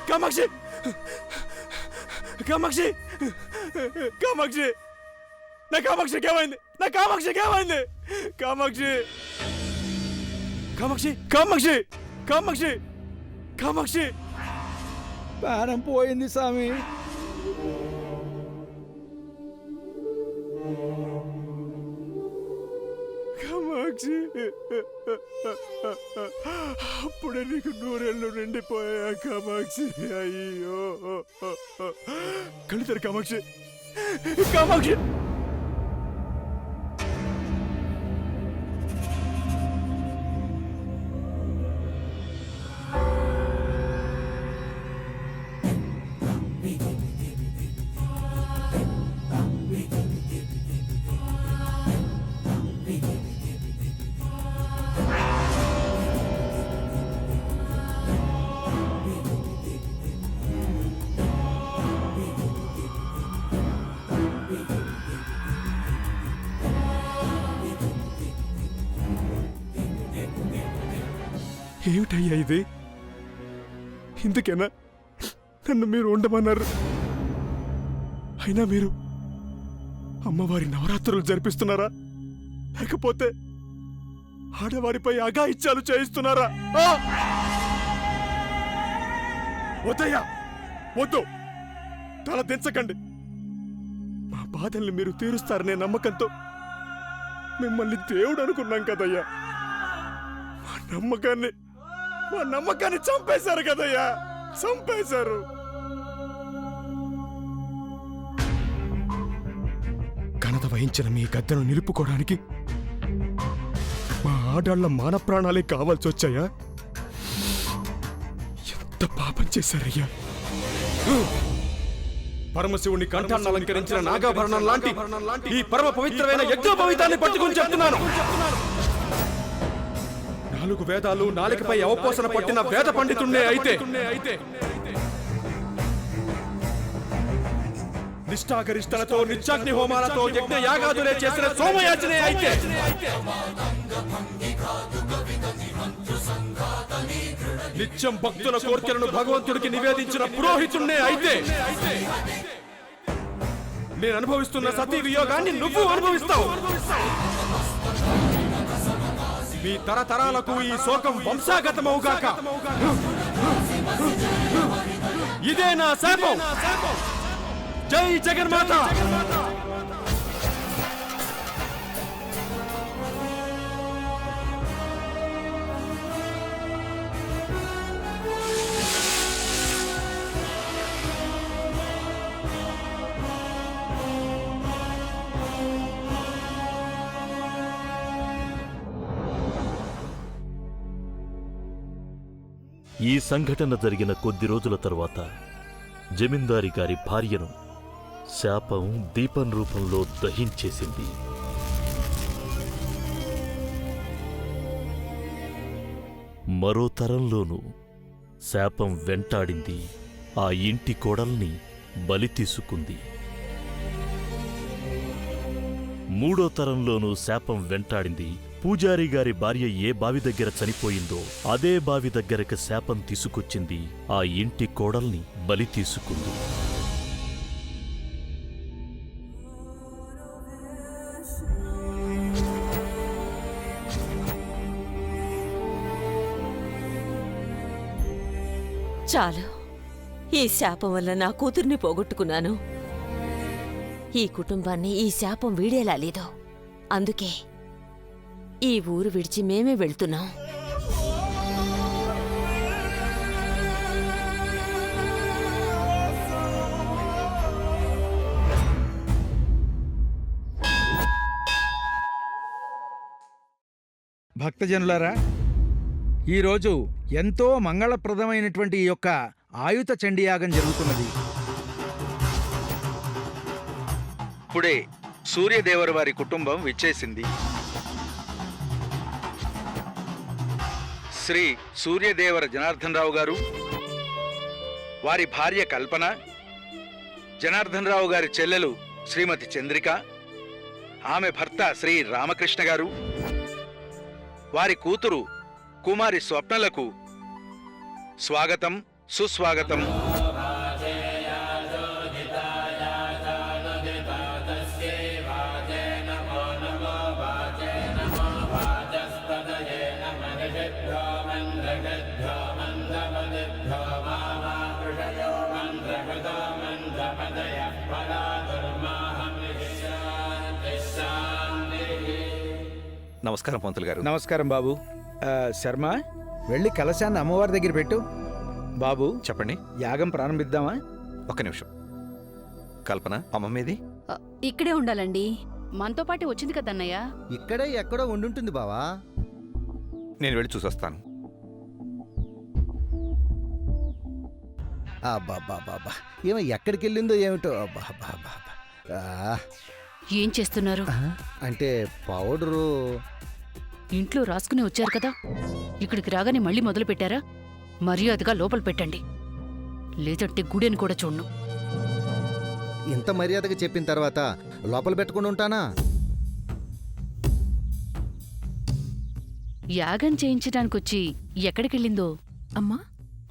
కామాక్షి కామాక్షి కామాక్షి నా కామాక్షికి ఏమైంది? నా కామాక్షికి ఏమైంది? కామాక్షి కామాక్షి కామాక్షి కామాక్షి కామాక్షి ప్రాణం పోయింది స్వామి. కామాక్షి అప్పుడే నీకు 100 ఏళ్ళు నిండిపోయా కామాక్షి. అయ్యో కళ్ళు కామాక్షి కామాక్షి. ఏమిటయ్యా ఇది? ఇందుకేనా నన్ను మీరు ఉండమన్నారు? అయినా మీరు అమ్మవారి నవరాత్రులు జరిపిస్తున్నారా, లేకపోతే ఆడవారిపై అఘాయిత్యాలు చేయిస్తున్నారా? వద్దయ్యా, వద్దు, తల దించకండి. మా బాధల్ని మీరు తీరుస్తారనే నమ్మకంతో మిమ్మల్ని దేవుడు అనుకున్నాం కదయ్యా. మా నమ్మకాన్ని చంపేశారు కదయ్యా, చంపేశారు. ఘనత వహించిన మీ గద్దెను నిలుపుకోవడానికి మా ఆడాళ్ల మాన ప్రాణాలే కావాల్సి వచ్చాయా? ఎంత పాపం చేశారయ్యా! పరమశివుని కంఠాన్ని అలంకరించిన నాగాభరణం లాంటి ఈ పరమ పవిత్రమైన యజ్ఞోపవీతాన్ని పట్టుకుని చెప్తున్నాను. 4 వేదాలు నాలుకపై అవపోసన పట్టిన వేద పండితున్నే అయితే, నిష్ఠాగరిష్టలతో నిత్యాగ్ని హోమాలతో యజ్ఞ యాగాదులే చేసిన సోమయాజనే అయితే, నిత్యం భక్తుల కోర్కెలను భగవంతుడికి నివేదించిన పురోహితున్నే అయితే, నేను అనుభవిస్తున్న సతీ వియోగాన్ని నువ్వు అనుభవిస్తావు. మీ తరతరాలకు ఈ శోకం వంశాగతమవుగాక. ఇదే నా శాపం. జై జగన్మాత. ఈ సంఘటన జరిగిన కొద్ది రోజుల తరువాత జమీందారి గారి భార్యను శాపం దీపం రూపంలో దహించేసింది. మరో తరంలోనూ శాపం వెంటాడింది. ఆ ఇంటి కోడల్ని బలి తీసుకుంది. 3వ తరంలోనూ శాపం వెంటాడింది. పూజారి గారి భార్య ఏ బావి దగ్గర చనిపోయిందో అదే బావి దగ్గరకు శాపం తీసుకొచ్చింది. ఆ ఇంటి కోడల్ని బలి తీసుకుంది. చాలు, ఈ శాపం వల్ల నా కూతుర్ని పోగొట్టుకున్నాను. ఈ కుటుంబాన్ని ఈ శాపం వీడేలా లేదు. అందుకే ఈ ఊరు విడిచి మేమే వెళ్తున్నాం. భక్తజనులారా, ఈరోజు ఎంతో మంగళప్రదమైనటువంటి ఈ యొక్క ఆయుత చండీయాగం జరుగుతున్నది. ఇప్పుడే సూర్యదేవర వారి కుటుంబం విచ్చేసింది. శ్రీ సూర్యదేవర జనార్దన్ రావు గారు, వారి భార్య కల్పన, జనార్దన్ రావు గారి చెల్లెలు శ్రీమతి చంద్రిక, ఆమె భర్త శ్రీ రామకృష్ణ గారు, వారి కూతురు కుమారి స్వప్నలకు స్వాగతం సుస్వాగతం. నమస్కారం పంతులు గారు. నమస్కారం బాబు. శర్మ, వెళ్ళి కలశాన్ని అమ్మవారి దగ్గర పెట్టు. బాబు చెప్పండి. యాగం ప్రారంభిద్దామా? ఒక్క నిమిషం. కల్పన, అమ్మమ్మేది? ఇక్కడే ఉండాలండి. మనతో పాటు వచ్చింది కదన్నయ్య. ఇక్కడే ఎక్కడో ఉండుంటుంది బావా. నేను వెళ్ళి చూసొస్తాను. అబ్బాబ్బాబ్బా, ఏమో ఎక్కడికి వెళ్ళిందో ఏమిటో. ఏం చేస్తున్నారు? అంటే పౌడరు ఇంట్లో రాసుకుని వచ్చారు కదా, ఇక్కడికి రాగానే మళ్ళీ మొదలు పెట్టారా? మర్యాదగా లోపల పెట్టండి, లేదంటే గుడిని కూడా చూడ్ను. ఇంత మర్యాదగా చెప్పిన తర్వాత లోపల పెట్టుకుని ఉంటానా? యాగం చేయించడానికొచ్చి ఎక్కడికెళ్ళిందో. అమ్మా,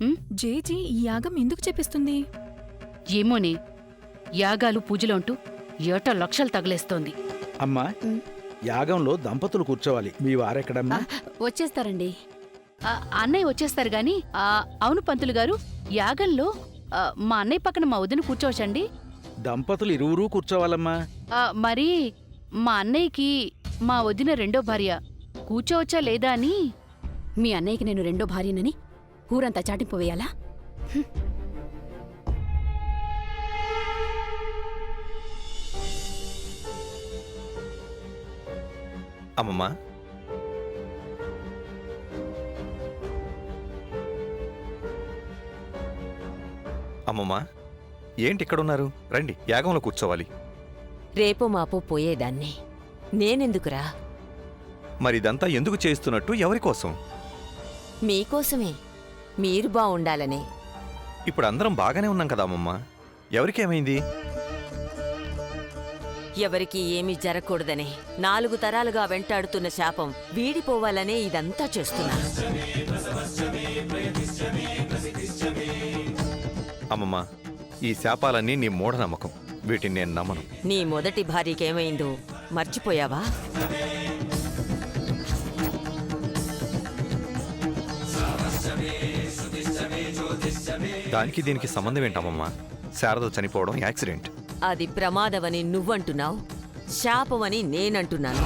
ఉమ్, జేజీ ఈ యాగం ఎందుకు చేపిస్తుంది? ఏమోనే, యాగాలు పూజలు అంటూ ఏటా లక్షలు తగలేస్తోంది. అమ్మా, యాగంలో దంపతులు కూర్చోవాలి. మీ వారెక్కడమ్మా? వచ్చేస్తారండి. అన్నయ్య వచ్చేస్తారు గాని. అవును పంతులు గారు, యాగంలో మా అన్నయ్య పక్కన మా వదిన కూర్చోవచ్చండి? దంపతులు ఇరువురూ కూర్చోవాలమ్మా. మరి మా అన్నయ్యకి మా వదిన రెండో భార్య, కూర్చోవచ్చా లేదా అని. మీ అన్నయ్యకి నేను రెండో భార్యనని ఊరంతా చాటింపు వేయాలా? అమ్మమ్మ, అమ్మమ్మ, ఏంటి ఇక్కడున్నారు? రండి, యాగంలో కూర్చోవాలి. రేపో మాపో పోయేదాన్ని, నేనెందుకురా? మరి ఇదంతా ఎందుకు చేస్తున్నట్టు? ఎవరి కోసం? మీకోసమే, మీరు బావుండాలనే. ఇప్పుడు అందరం బాగానే ఉన్నాం కదా అమ్మమ్మ. ఎవరికేమైంది? ఎవరికీ ఏమీ జరగకూడదనే, 4 తరాలుగా వెంటాడుతున్న శాపం వీడిపోవాలనే ఇదంతా చేస్తున్నాను. అమ్మమ్మ, ఈ శాపాలన్నీ నీ మూఢనమ్మకం. వీటిని నేను నమ్మను. నీ మొదటి భార్యకేమైందో మర్చిపోయావా? దానికి దీనికి సంబంధం ఏంటమ్మమ్మ? శారద చనిపోవడం యాక్సిడెంట్. అది ప్రమాదమని నువ్వంటున్నావు, శాపమని నేనంటున్నాను.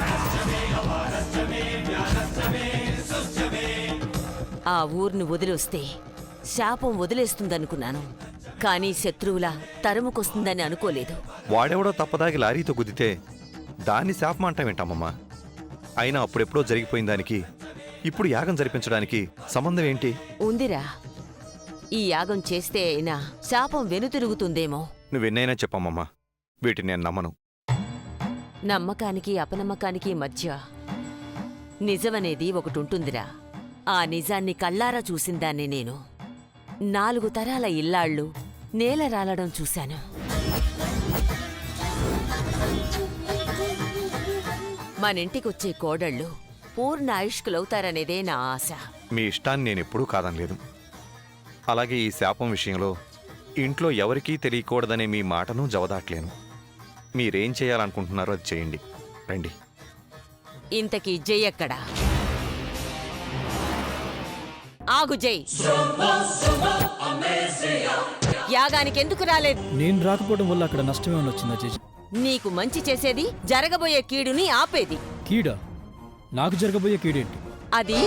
ఆ ఊర్ను వదిలొస్తే శాపం వదిలేస్తుందనుకున్నాను, కానీ శత్రువులా తరుముకొస్తుందని అనుకోలేదు. వాడెవడో తప్పదాగి లారీతో గుద్దితే దాన్ని శాపం అంటావేంటమ్మమ్మ? అయినా అప్పుడెప్పుడో జరిగిపోయిన దానికి ఇప్పుడు యాగం జరిపించడానికి సంబంధం ఏంటి? ఉందిరా, ఈ యాగం చేస్తే అయినా శాపం వెనుతిరుగుతుందేమో. నువ్వెన్నైనా చెప్పమ్మమ్మా, వీటిని నేను నమ్మను. నమ్మకానికి అపనమ్మకానికి మధ్య నిజమనేది ఒకటుంటుందిరా. ఆ నిజాన్ని కళ్ళారా చూసిందాన్ని నేను. 4 తరాల ఇల్లాళ్ళు నేల రాలడం చూశాను. మనింటికొచ్చే కోడళ్ళు పూర్ణ ఆయుష్కులవుతారనేదే నా ఆశ. మీ ఇష్టాన్ని నేనెప్పుడూ కాదనలేదు. అలాగే ఈ శాపం విషయంలో ఇంట్లో ఎవరికీ తెలియకూడదనే మీ మాటను జవదాట్లేను. మీరేం చేయాలనుకుంటున్నారో అది చేయండి. రండి. ఇంతకీ జై ఎక్కడా? ఆగు జై. యాగానికి ఎందుకు రాలేదు? నేను రాకపోవడం వల్ల అక్కడ నష్టమేమని వచ్చిందా చేసి? నీకు మంచి చేసేది జరగబోయే కీడుని ఆపేది. కీడా? నాకు జరగబోయే కీడేంటి? అది